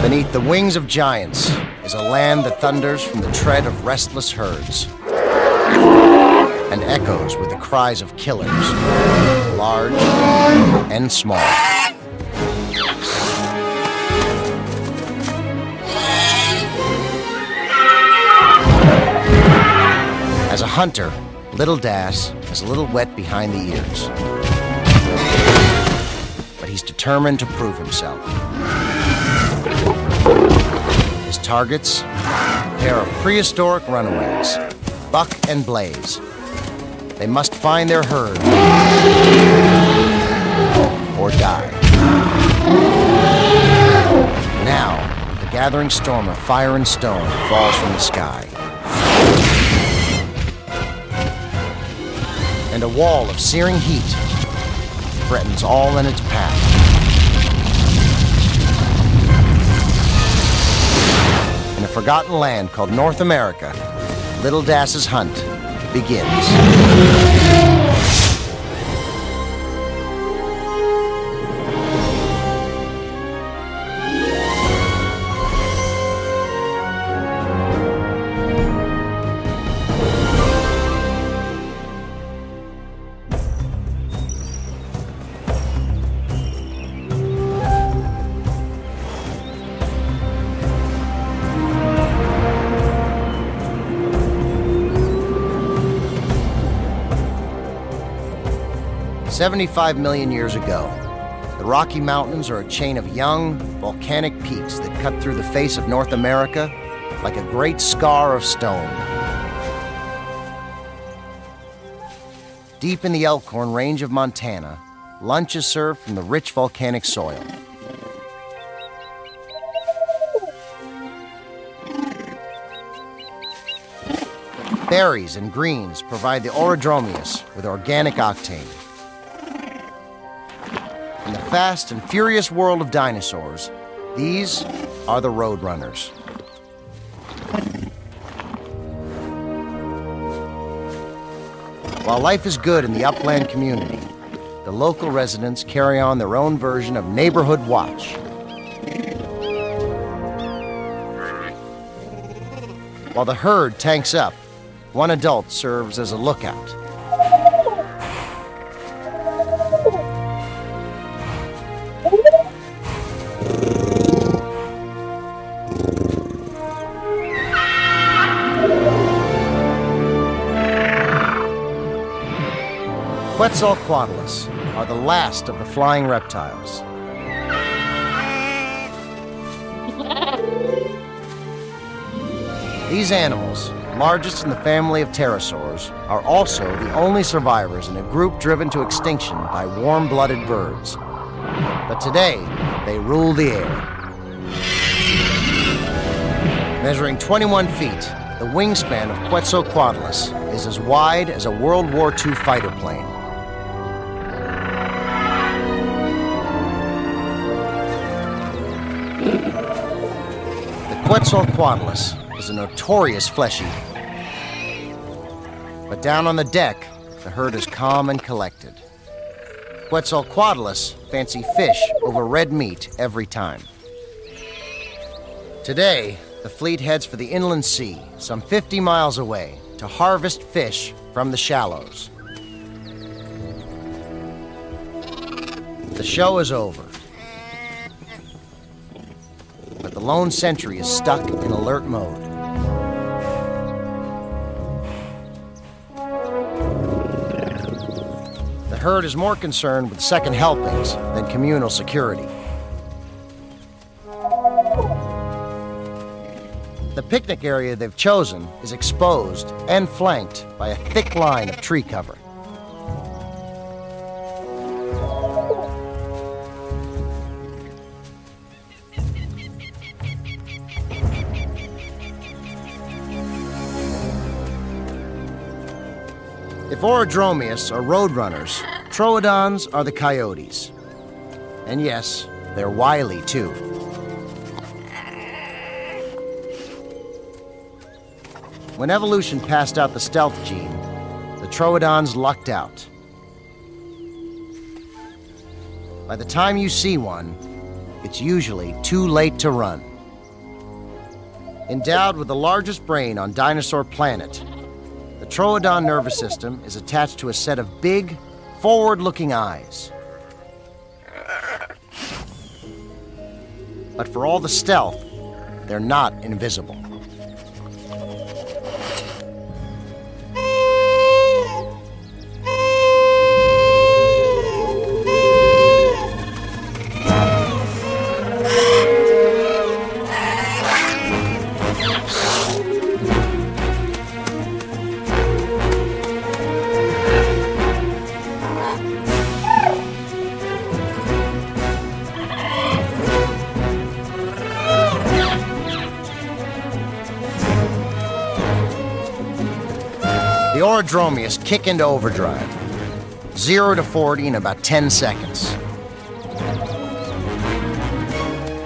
Beneath the wings of giants is a land that thunders from the tread of restless herds and echoes with the cries of killers, large and small. As a hunter, Little Das is a little wet behind the ears, but he's determined to prove himself. His targets, a pair of prehistoric runaways, Buck and Blaze. They must find their herd or die. Now, the gathering storm of fire and stone falls from the sky, and a wall of searing heat threatens all in its path. In a forgotten land called North America, Little Das's hunt begins. 75 million years ago, the Rocky Mountains are a chain of young, volcanic peaks that cut through the face of North America like a great scar of stone. Deep in the Elkhorn Range of Montana, lunch is served from the rich volcanic soil. Berries and greens provide the Orodromius with organic octane. In the fast and furious world of dinosaurs, these are the roadrunners. While life is good in the upland community, the local residents carry on their own version of neighborhood watch. While the herd tanks up, one adult serves as a lookout. Quetzalcoatlus are the last of the flying reptiles. These animals, largest in the family of pterosaurs, are also the only survivors in a group driven to extinction by warm-blooded birds. But today, they rule the air. Measuring 21 feet, the wingspan of Quetzalcoatlus is as wide as a World War II fighter plane. The Quetzalcoatlus is a notorious flesh eater. But down on the deck, the herd is calm and collected. Quetzalcoatlus fancy fish over red meat every time. Today, the fleet heads for the inland sea, some 50 miles away, to harvest fish from the shallows. The show is over. But the lone sentry is stuck in alert mode. The herd is more concerned with second helpings than communal security. The picnic area they've chosen is exposed and flanked by a thick line of tree cover. If Orodromius are roadrunners, Troodons are the coyotes. And yes, they're wily too. When evolution passed out the stealth gene, the Troodons lucked out. By the time you see one, it's usually too late to run. Endowed with the largest brain on Dinosaur Planet, the Troodon nervous system is attached to a set of big, forward-looking eyes. But for all the stealth, they're not invisible. The Orodromius kick into overdrive. 0 to 40 in about 10 seconds.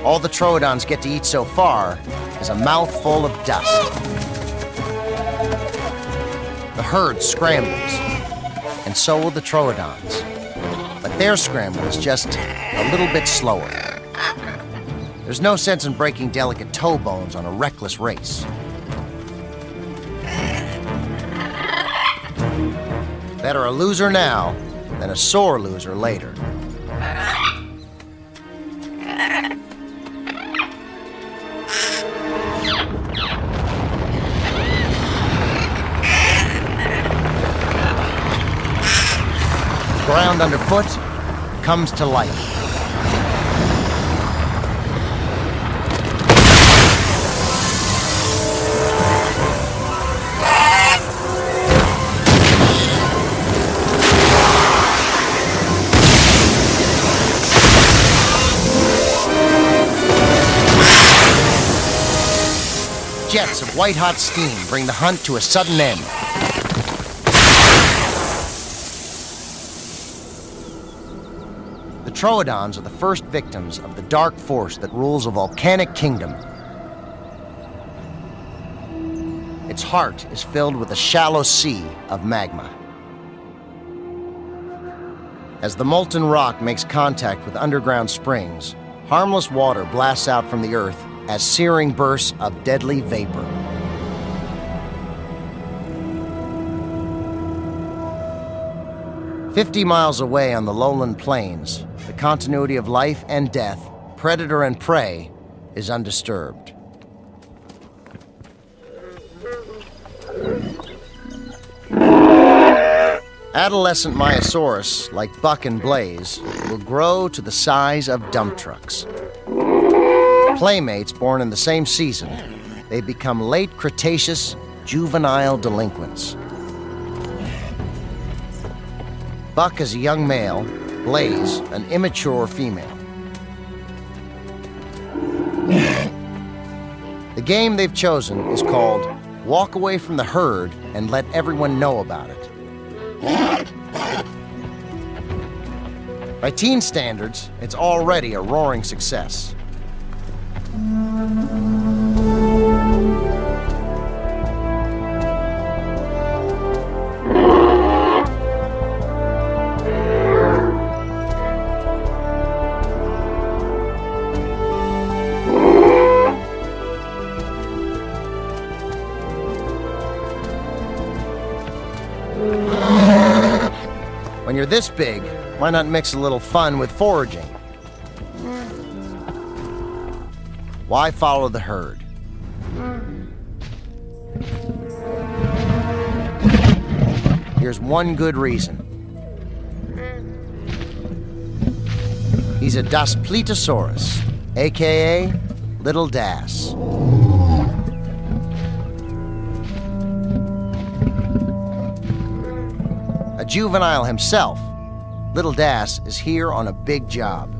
All the Troodons get to eat so far is a mouthful of dust. The herd scrambles, and so will the Troodons. But their scramble is just a little bit slower. There's no sense in breaking delicate toe bones on a reckless race. Better a loser now than a sore loser later. The ground underfoot comes to life. Jets of white-hot steam bring the hunt to a sudden end. The Troodons are the first victims of the dark force that rules a volcanic kingdom. Its heart is filled with a shallow sea of magma. As the molten rock makes contact with underground springs, harmless water blasts out from the earth as searing bursts of deadly vapor. "50 miles away on the lowland plains, the continuity of life and death, predator and prey, is undisturbed. Adolescent Myosaurus, like Buck and Blaze, will grow to the size of dump trucks. Playmates born in the same season, they become late Cretaceous juvenile delinquents. Buck is a young male, Blaze an immature female. The game they've chosen is called Walk Away from the Herd and Let Everyone Know About It. By teen standards, it's already a roaring success. When you're this big, why not mix a little fun with foraging? Why follow the herd? Here's one good reason. He's a Daspletosaurus, aka Little Das. A juvenile himself, Little Das is here on a big job.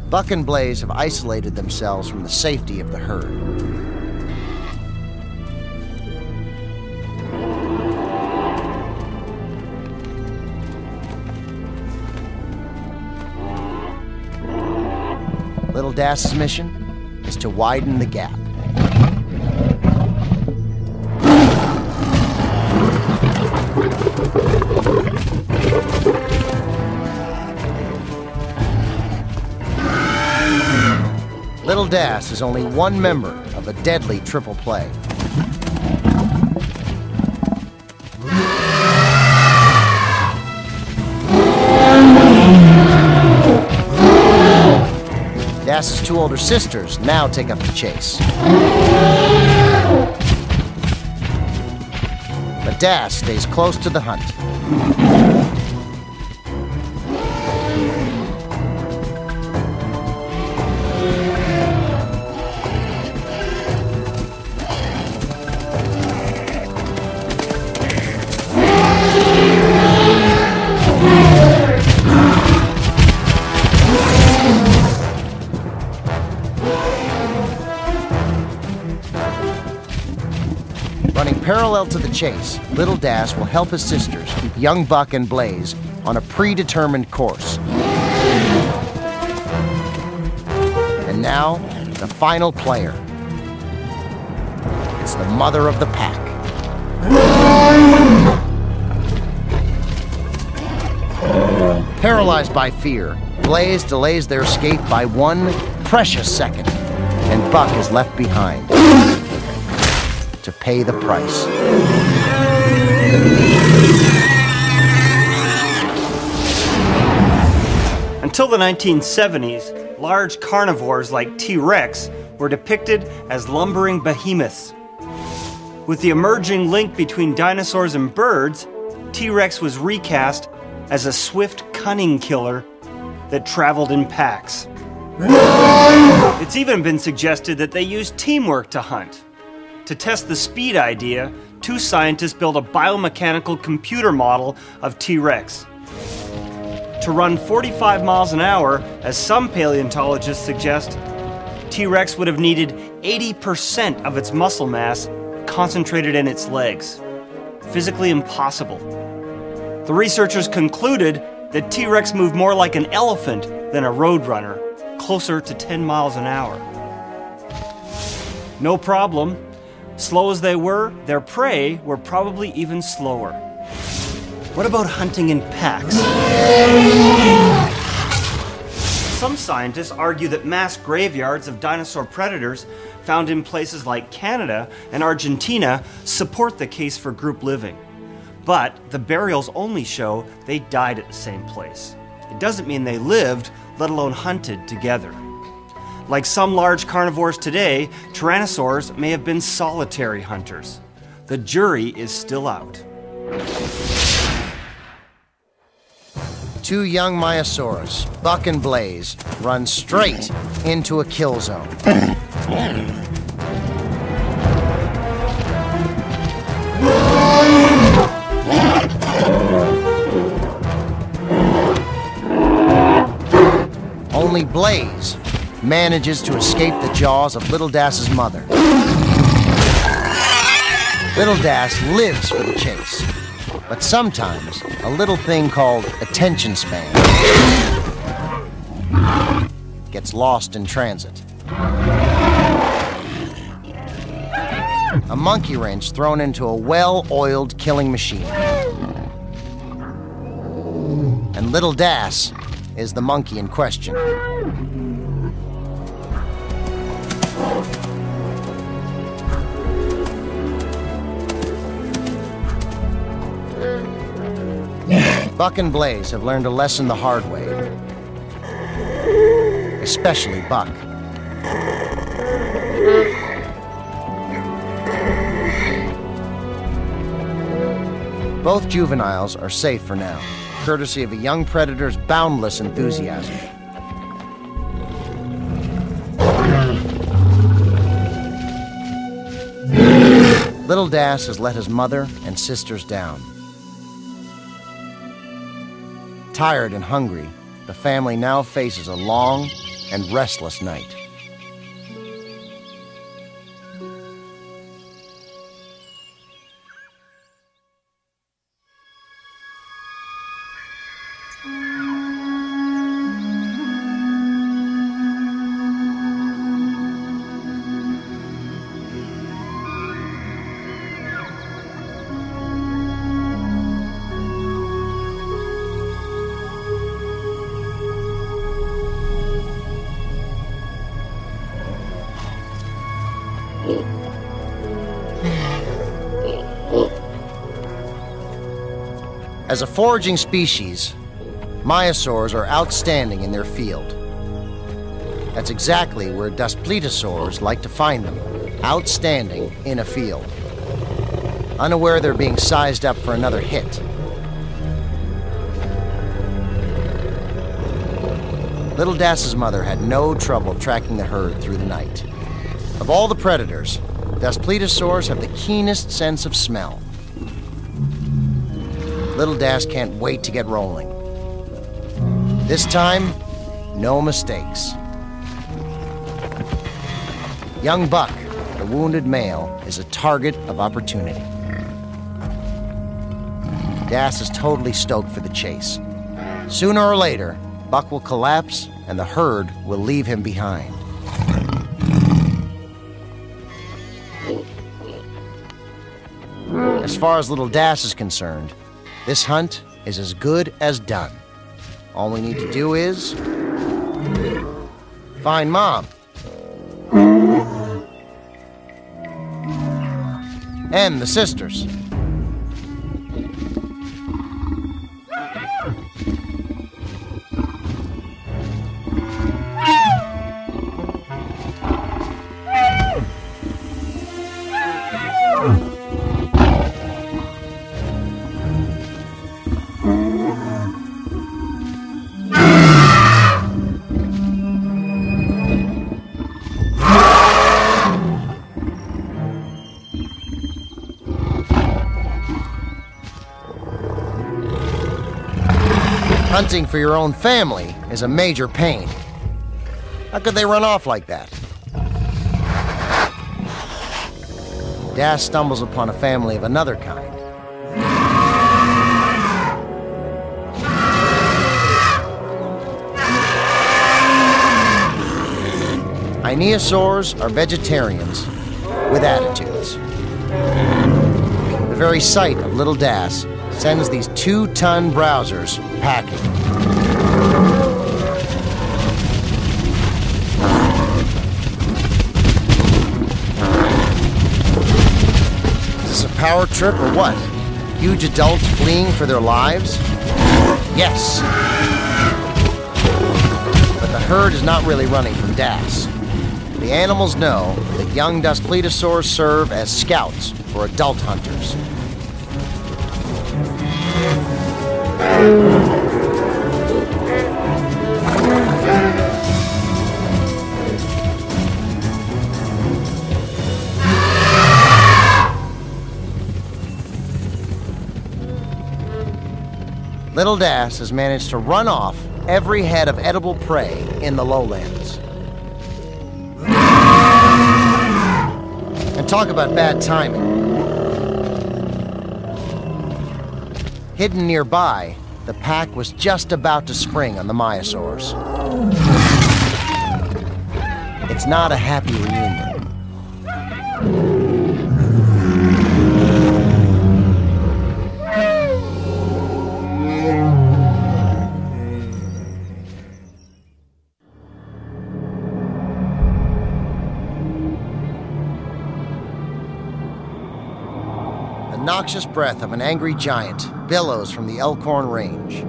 Buck and Blaze have isolated themselves from the safety of the herd. Little Das's mission is to widen the gap. Little Das is only one member of a deadly triple play. Das's two older sisters now take up the chase. But Das stays close to the hunt. Running parallel to the chase, Little Das will help his sisters keep young Buck and Blaze on a predetermined course. And now, the final player. It's the mother of the pack. Paralyzed by fear, Blaze delays their escape by one precious second, and Buck is left behind to pay the price. Until the 1970s, large carnivores like T-Rex were depicted as lumbering behemoths. With the emerging link between dinosaurs and birds, T-Rex was recast as a swift, cunning killer that traveled in packs. It's even been suggested that they used teamwork to hunt. To test the speed idea, two scientists built a biomechanical computer model of T-Rex. To run 45 miles an hour, as some paleontologists suggest, T-Rex would have needed 80% of its muscle mass concentrated in its legs. Physically impossible. The researchers concluded that T-Rex moved more like an elephant than a roadrunner, closer to 10 miles an hour. No problem. Slow as they were, their prey were probably even slower. What about hunting in packs? Some scientists argue that mass graveyards of dinosaur predators found in places like Canada and Argentina support the case for group living. But the burials only show they died at the same place. It doesn't mean they lived, let alone hunted together. Like some large carnivores today, tyrannosaurs may have been solitary hunters. The jury is still out. Two young Myosaurus, Buck and Blaze, run straight into a kill zone. Only Blaze manages to escape the jaws of Little Das's mother. Little Das lives for the chase, but sometimes a little thing called attention span gets lost in transit. A monkey wrench thrown into a well-oiled killing machine. And Little Das is the monkey in question. Buck and Blaze have learned a lesson the hard way. Especially Buck. Both juveniles are safe for now, courtesy of a young predator's boundless enthusiasm. Little Das has let his mother and sisters down. Tired and hungry, the family now faces a long and restless night. As a foraging species, myosaurs are outstanding in their field. That's exactly where duspletosaurs like to find them, outstanding in a field, unaware they're being sized up for another hit. Little Das's mother had no trouble tracking the herd through the night. Of all the predators, duspletosaurs have the keenest sense of smell. Little Das can't wait to get rolling. This time, no mistakes. Young Buck, the wounded male, is a target of opportunity. Das is totally stoked for the chase. Sooner or later, Buck will collapse and the herd will leave him behind. As far as Little Das is concerned, this hunt is as good as done. All we need to do is find Mom. And the sisters. Hunting for your own family is a major pain. How could they run off like that? Das stumbles upon a family of another kind. Ionosaurs are vegetarians with attitudes. The very sight of Little Das sends these 2-ton browsers packing. Is this a power trip or what? Huge adults fleeing for their lives? Yes. But the herd is not really running from Das. The animals know that young duspletosaurs serve as scouts for adult hunters. Little Das has managed to run off every head of edible prey in the lowlands. And talk about bad timing. Hidden nearby, the pack was just about to spring on the myosaurs. It's not a happy reunion. The noxious breath of an angry giant billows from the Elkhorn Range.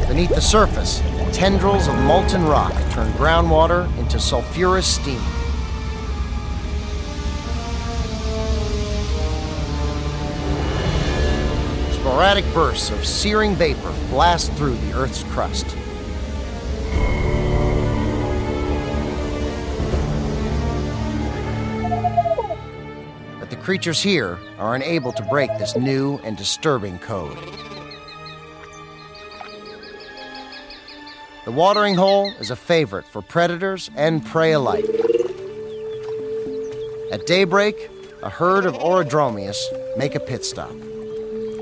Beneath the surface, tendrils of molten rock turn groundwater into sulfurous steam. Sporadic bursts of searing vapor blast through the Earth's crust. But the creatures here are unable to break this new and disturbing code. The watering hole is a favorite for predators and prey alike. At daybreak, a herd of Orodromius make a pit stop.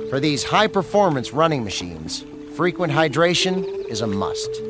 For these high-performance running machines, frequent hydration is a must.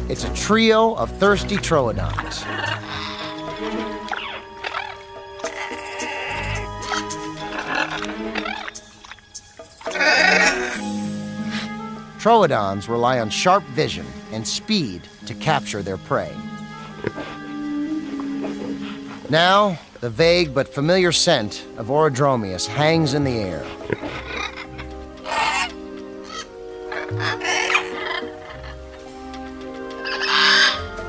It's a trio of thirsty troodons. Troodons rely on sharp vision and speed to capture their prey. Now, the vague but familiar scent of Orodromius hangs in the air.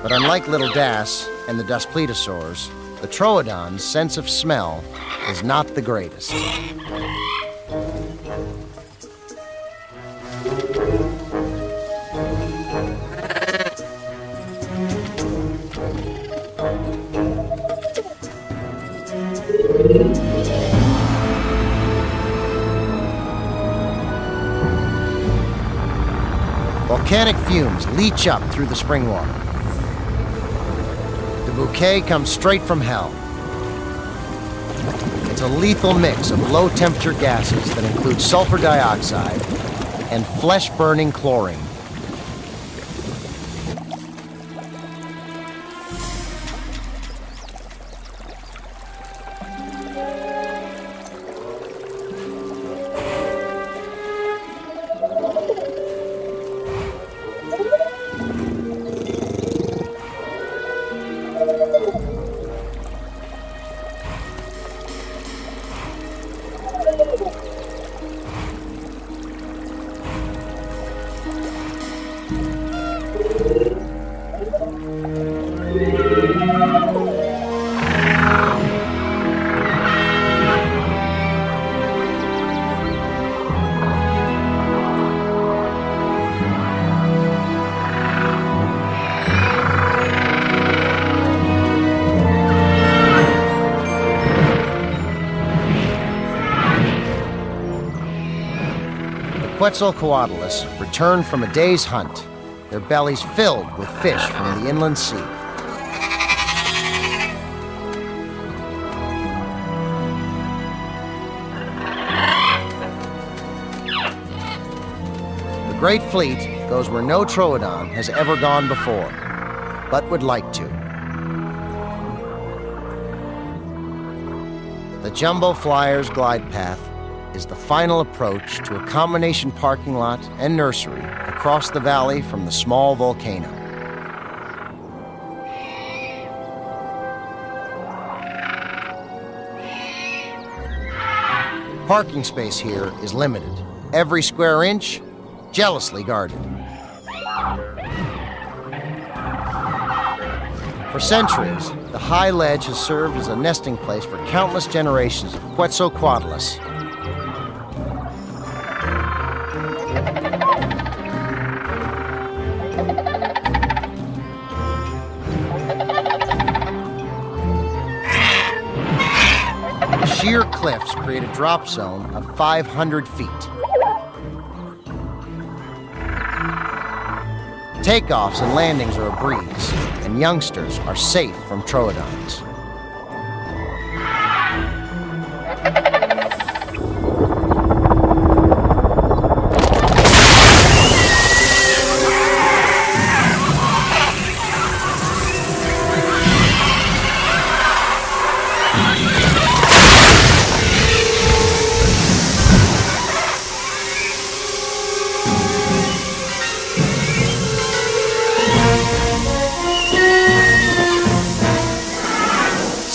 But unlike Little Das and the Daspletosaurs, the troodon's sense of smell is not the greatest. Volcanic fumes leach up through the spring water. The bouquet comes straight from hell. It's a lethal mix of low-temperature gases that include sulfur dioxide and flesh-burning chlorine. Quetzalcoatlus returned from a day's hunt, their bellies filled with fish from the inland sea. The Great Fleet goes where no troodon has ever gone before, but would like to. The Jumbo Flyer's glide path is the final approach to a combination parking lot and nursery across the valley from the small volcano. Parking space here is limited. Every square inch, jealously guarded. For centuries, the high ledge has served as a nesting place for countless generations of Quetzalcoatlus. Sheer cliffs create a drop zone of 500 feet. Takeoffs and landings are a breeze, and youngsters are safe from troodons.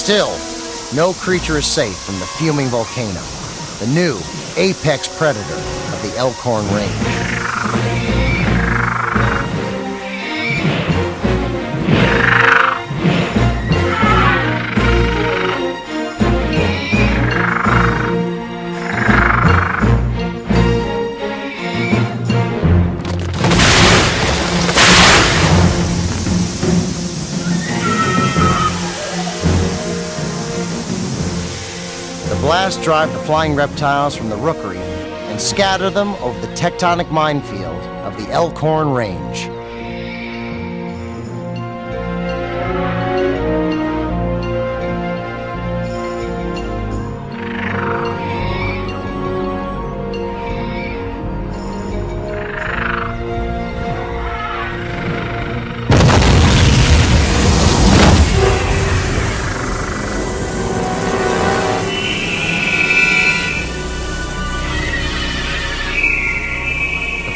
Still, no creature is safe from the fuming volcano, the new apex predator of the Elkhorn Range. Blasts drive the flying reptiles from the rookery and scatter them over the tectonic minefield of the Elkhorn Range.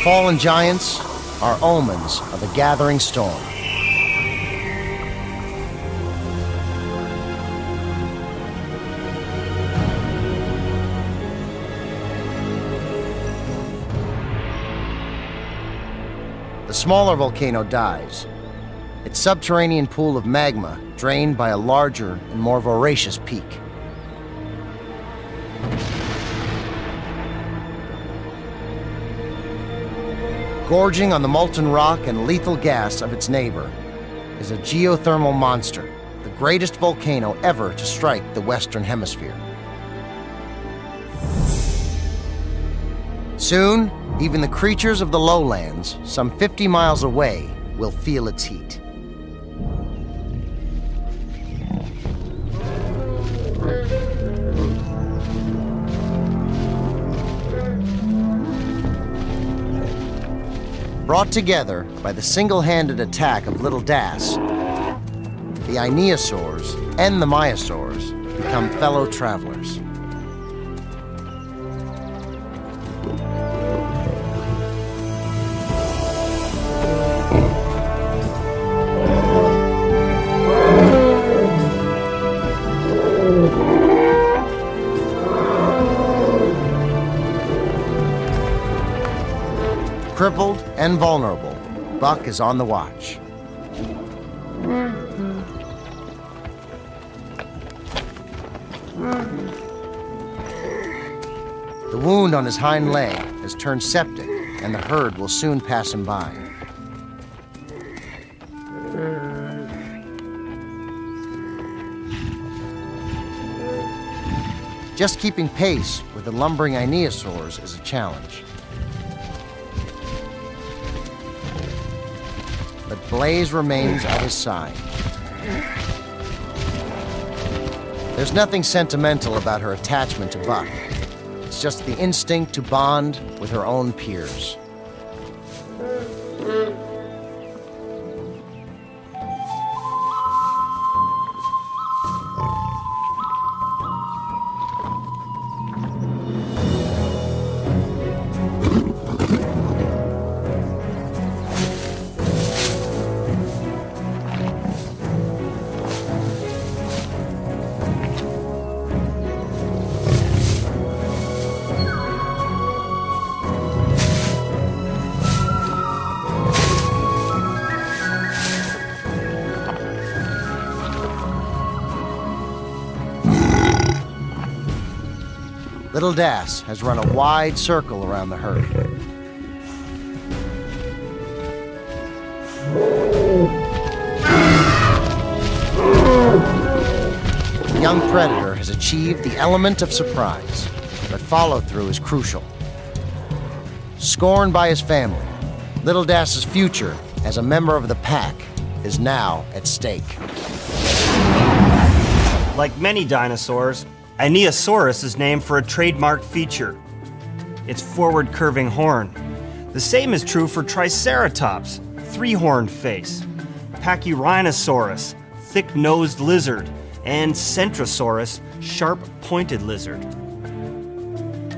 fallen giants are omens of a gathering storm. The smaller volcano dies, its subterranean pool of magma drained by a larger and more voracious peak. Gorging on the molten rock and lethal gas of its neighbor is a geothermal monster, the greatest volcano ever to strike the Western Hemisphere. Soon, even the creatures of the lowlands, some 50 miles away, will feel its heat. Brought together by the single-handed attack of Little Das, the Ionosaurs and the Maiasaurs become fellow travelers. Crippled and vulnerable, Buck is on the watch. The wound on his hind leg has turned septic, and the herd will soon pass him by. Just keeping pace with the lumbering Ionosaurs is a challenge. But Blaze remains at his side. There's nothing sentimental about her attachment to Buck. It's just the instinct to bond with her own peers. Little Das has run a wide circle around the herd. The young predator has achieved the element of surprise, but follow-through is crucial. Scorned by his family, Little Das's future as a member of the pack is now at stake. Like many dinosaurs, Ionosaurus is named for a trademark feature: its forward-curving horn. The same is true for Triceratops, three-horned face, Pachyrhinosaurus, thick-nosed lizard, and Centrosaurus, sharp-pointed lizard.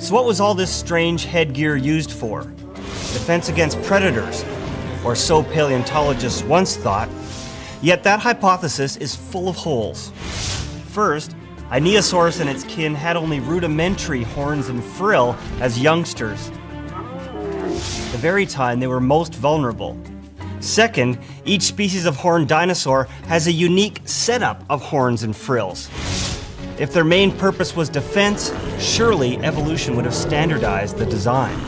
So what was all this strange headgear used for? Defense against predators, or so paleontologists once thought. Yet that hypothesis is full of holes. First, Ionosaurus and its kin had only rudimentary horns and frill as youngsters, the very time they were most vulnerable. Second, each species of horned dinosaur has a unique setup of horns and frills. If their main purpose was defense, surely evolution would have standardized the design.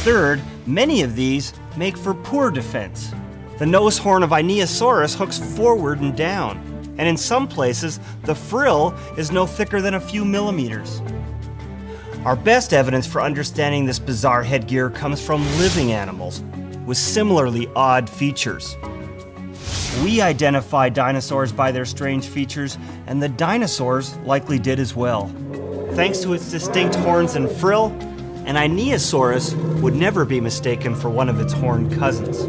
Third, many of these make for poor defense. The nose horn of Ionosaurus hooks forward and down, and in some places, the frill is no thicker than a few millimeters. Our best evidence for understanding this bizarre headgear comes from living animals with similarly odd features. We identify dinosaurs by their strange features, and the dinosaurs likely did as well. Thanks to its distinct horns and frill, an Ionosaurus would never be mistaken for one of its horned cousins.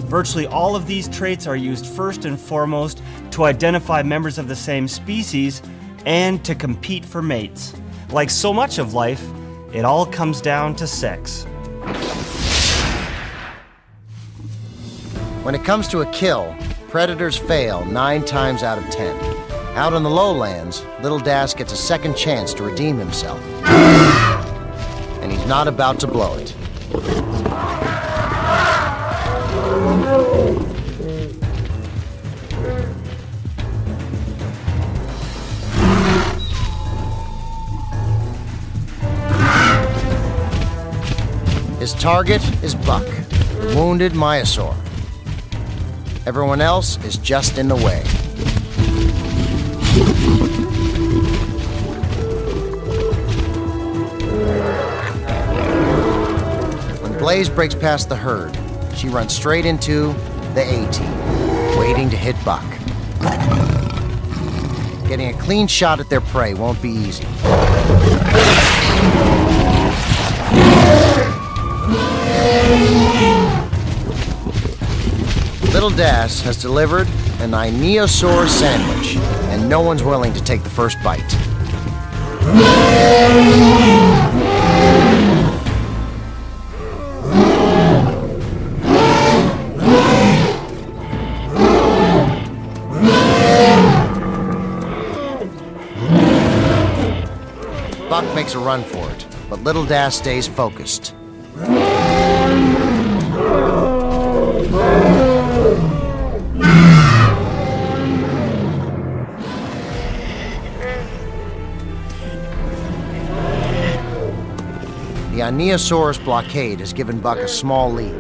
Virtually all of these traits are used first and foremost to identify members of the same species and to compete for mates. Like so much of life, it all comes down to sex. When it comes to a kill, predators fail 9 times out of 10. Out on the lowlands, Little Das gets a second chance to redeem himself. And he's not about to blow it. His target is Buck, the wounded Maiasaur. Everyone else is just in the way. When Blaze breaks past the herd, she runs straight into the A-Team, waiting to hit Buck. Getting a clean shot at their prey won't be easy. Little Das has delivered an Dinosaur sandwich, and no one's willing to take the first bite. Buck makes a run for it, but Little Das stays focused. The Dinosaur's blockade has given Buck a small lead.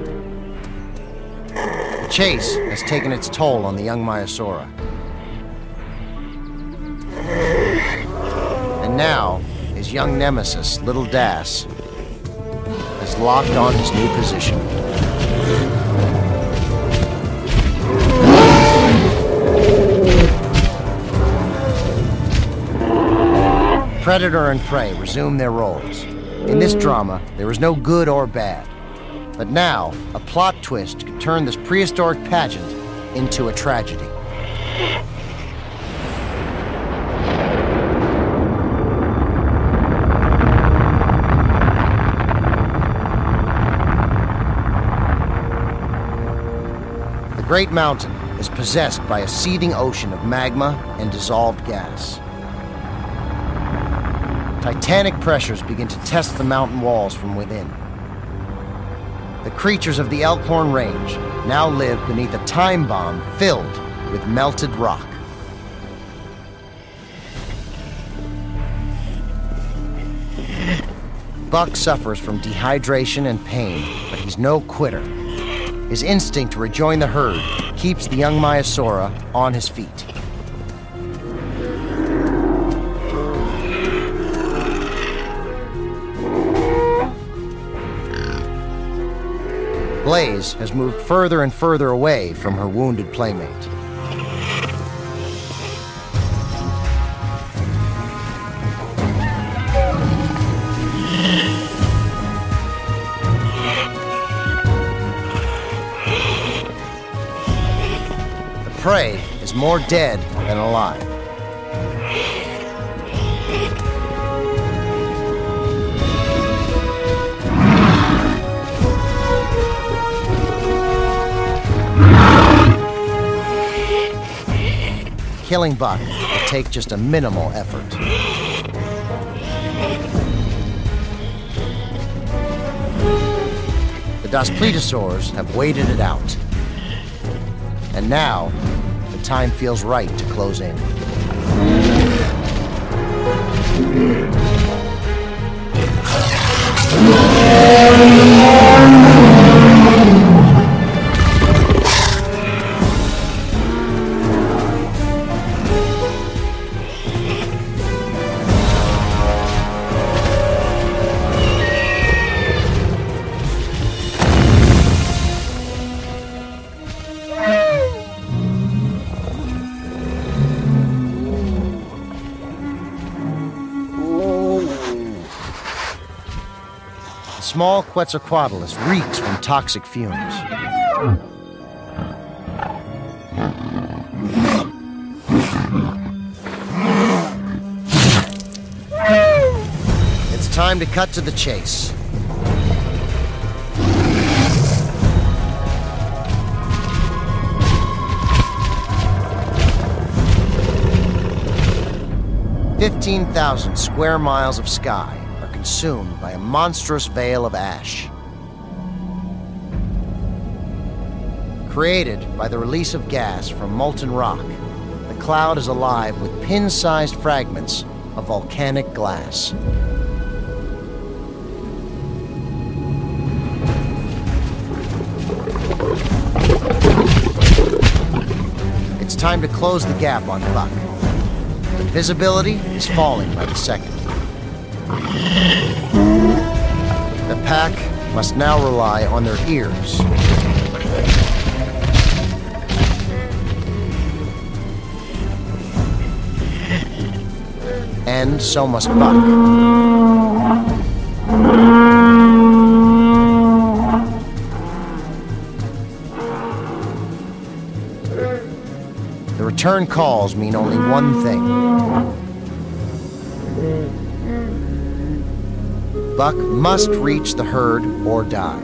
The chase has taken its toll on the young Maiasaura. And now, his young nemesis, Little Das, is locked on his new position. Predator and prey resume their roles. In this drama, there is no good or bad. But now, a plot twist could turn this prehistoric pageant into a tragedy. The Great Mountain is possessed by a seething ocean of magma and dissolved gas. Titanic pressures begin to test the mountain walls from within. The creatures of the Elkhorn Range now live beneath a time bomb filled with melted rock. Buck suffers from dehydration and pain, but he's no quitter. His instinct to rejoin the herd keeps the young Maiasaura on his feet. Blaze has moved further and further away from her wounded playmate. The prey is more dead than alive. Killing Buck will take just a minimal effort. The Daspletosaurs have waited it out. And now, the time feels right to close in. The small Quetzalcoatlus reeks from toxic fumes. It's time to cut to the chase. 15,000 square miles of sky are consumed by a monstrous veil of ash. Created by the release of gas from molten rock, the cloud is alive with pin-sized fragments of volcanic glass. It's time to close the gap on Buck. The visibility is falling by the second. The pack must now rely on their ears. And so must Buck. The return calls mean only one thing. Buck must reach the herd or die.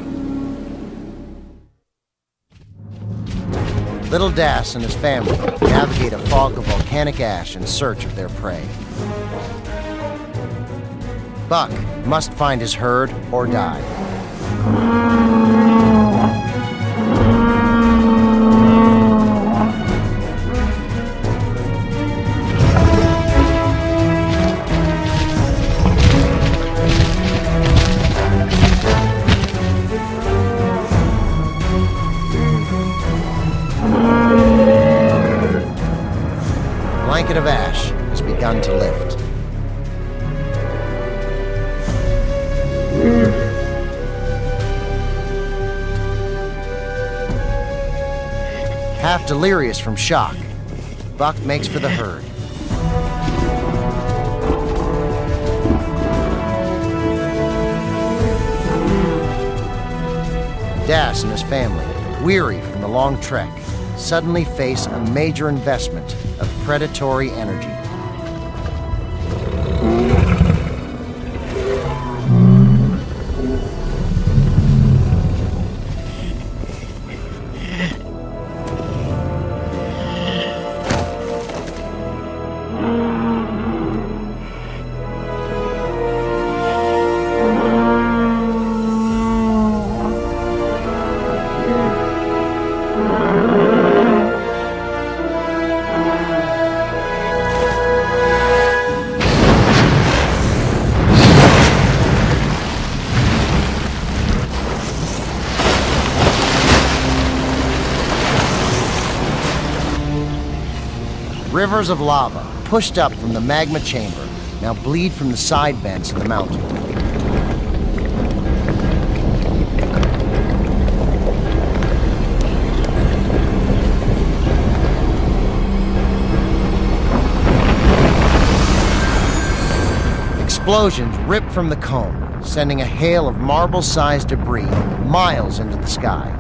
Little Das and his family navigate a fog of volcanic ash in search of their prey. Buck must find his herd or die. The blanket of ash has begun to lift. Half delirious from shock, Buck makes for the herd. Das and his family, weary from the long trek, suddenly face a major investment of predatory energy. Rivers of lava, pushed up from the magma chamber, now bleed from the side vents in the mountain. Explosions rip from the cone, sending a hail of marble-sized debris miles into the sky.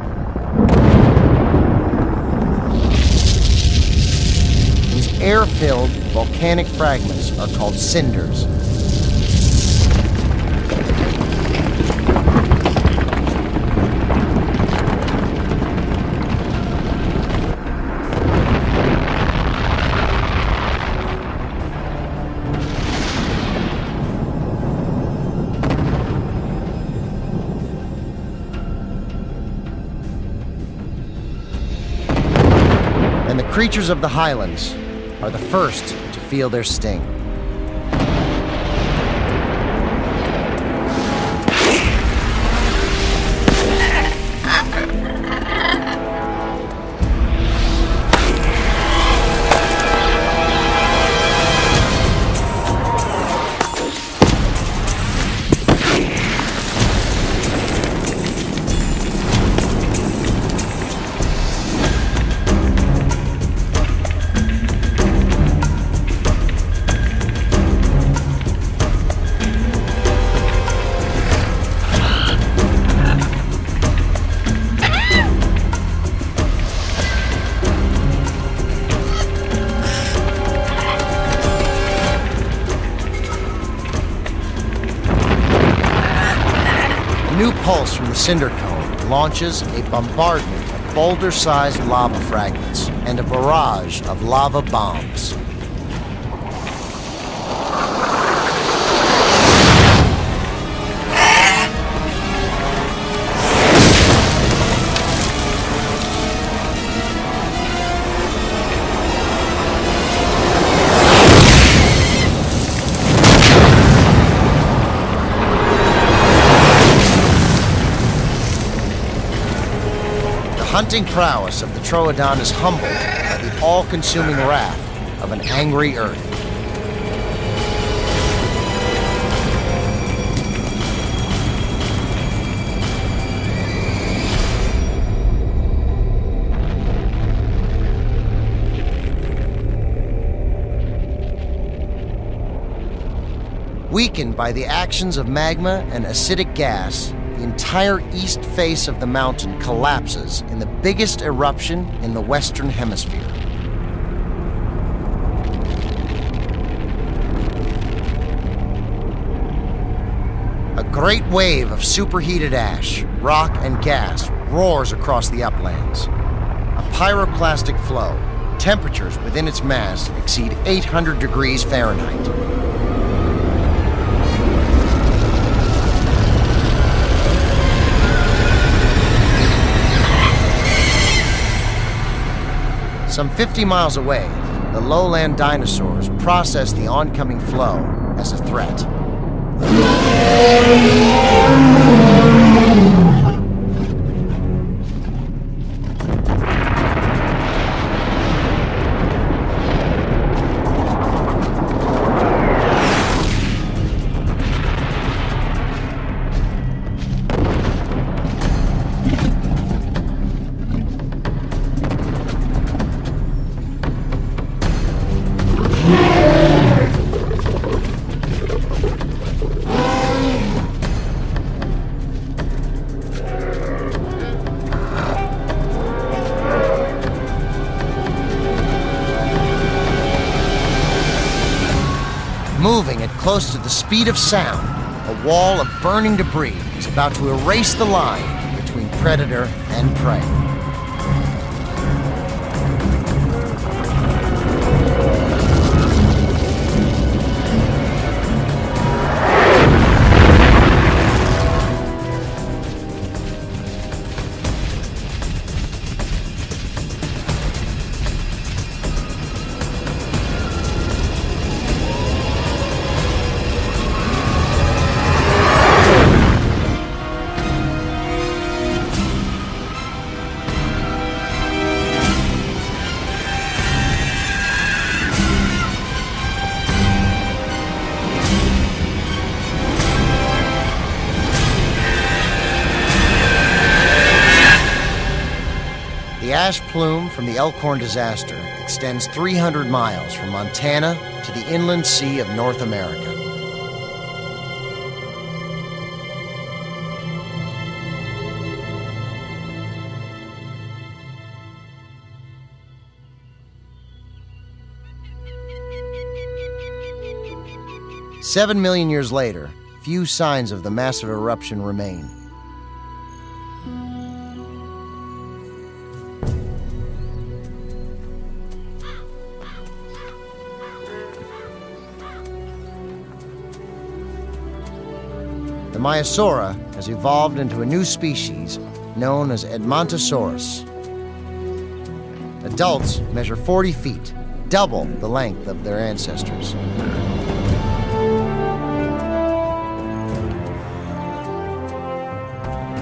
Air-filled volcanic fragments are called cinders. And the creatures of the highlands are the first to feel their sting. New pulse from the cinder cone launches a bombardment of boulder-sized lava fragments and a barrage of lava bombs. hunting prowess of the Troodon is humbled by the all-consuming wrath of an angry Earth. Weakened by the actions of magma and acidic gas, the entire east face of the mountain collapses in the biggest eruption in the Western Hemisphere. A great wave of superheated ash, rock, and gas roars across the uplands. A pyroclastic flow. Temperatures within its mass exceed 800 degrees Fahrenheit. Some 50 miles away, the lowland dinosaurs process the oncoming flow as a threat. Moving at close to the speed of sound, a wall of burning debris is about to erase the line between predator and prey. The ash plume from the Elkhorn disaster extends 300 miles from Montana to the inland sea of North America. Seven million years later, few signs of the massive eruption remain. The Maiasaura has evolved into a new species known as Edmontosaurus. Adults measure 40 feet, double the length of their ancestors.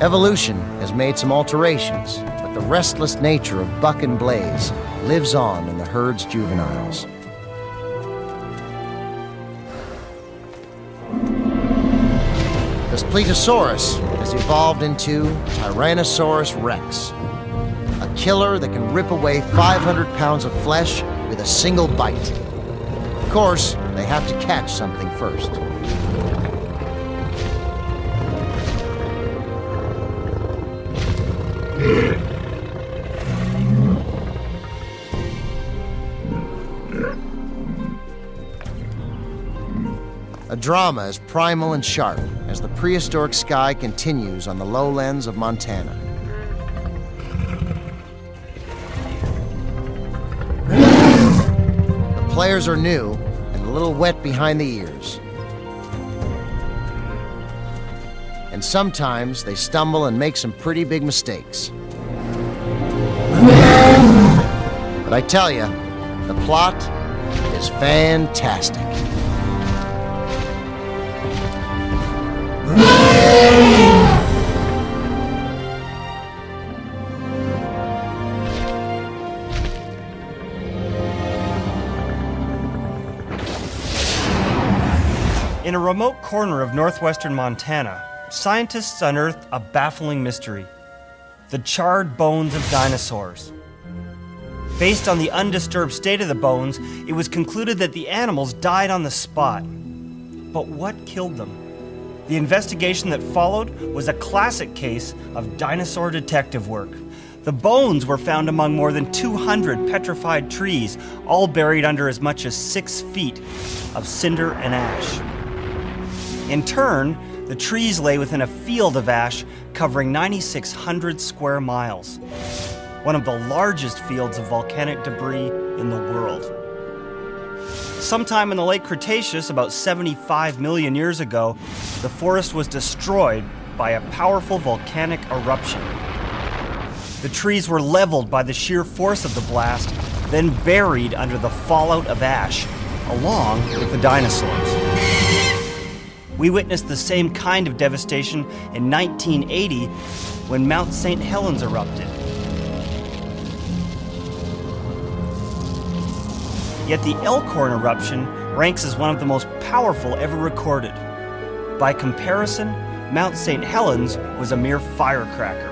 Evolution has made some alterations, but the restless nature of buck and blaze lives on in the herd's juveniles. The Spletosaurus has evolved into Tyrannosaurus rex, a killer that can rip away 500 pounds of flesh with a single bite. Of course, they have to catch something first. A drama as primal and sharp as the prehistoric sky continues on the lowlands of Montana. The players are new and a little wet behind the ears. And sometimes they stumble and make some pretty big mistakes. But I tell you, the plot is fantastic. In a remote corner of northwestern Montana, scientists unearthed a baffling mystery: the charred bones of dinosaurs. Based on the undisturbed state of the bones, it was concluded that the animals died on the spot. But what killed them? The investigation that followed was a classic case of dinosaur detective work. The bones were found among more than 200 petrified trees, all buried under as much as 6 feet of cinder and ash. In turn, the trees lay within a field of ash covering 9,600 square miles, one of the largest fields of volcanic debris in the world. Sometime in the late Cretaceous, about 75 million years ago, the forest was destroyed by a powerful volcanic eruption. The trees were leveled by the sheer force of the blast, then buried under the fallout of ash, along with the dinosaurs. We witnessed the same kind of devastation in 1980 when Mount St. Helens erupted. Yet the Elkhorn eruption ranks as one of the most powerful ever recorded. By comparison, Mount St. Helens was a mere firecracker.